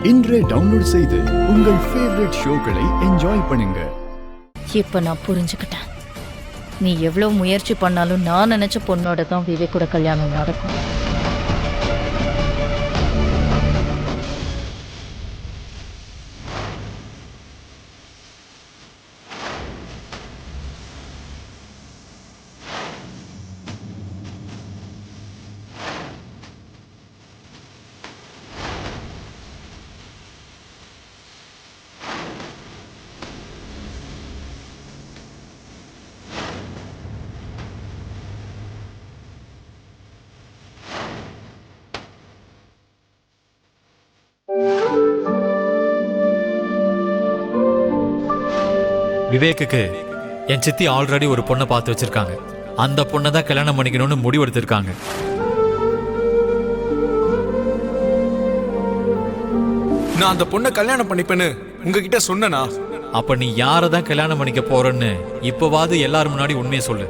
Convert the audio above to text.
இன்றே டவுன்லோட் செய்து உங்கள் ஃபேவரட் ஷோக்களை என்ஜாய் பண்ணுங்க. இப்ப நான் புரிஞ்சுக்கிட்டேன். நீ எவ்வளவு முயற்சி பண்ணாலும் நான் நினைச்ச பொண்ணோட தான் விவேக்கோட கல்யாணம் நடக்கும். விவேக்குக்கு என் சித்தி ஆல்ரெடி ஒரு பொண்ணை பார்த்து வச்சிருக்காங்க. அந்த பொண்ணை தான் கல்யாணம் பண்ணிக்கணும்னு முடிவெடுத்திருக்காங்க. நான் அந்த பொண்ணை கல்யாணம் பண்ணிப்பேன்னு உங்ககிட்ட சொன்னனா? அப்ப நீ யாரை தான் கல்யாணம் பண்ணிக்க போறன்னு இப்பவாது எல்லாரும் முன்னாடி உண்மையை சொல்லு.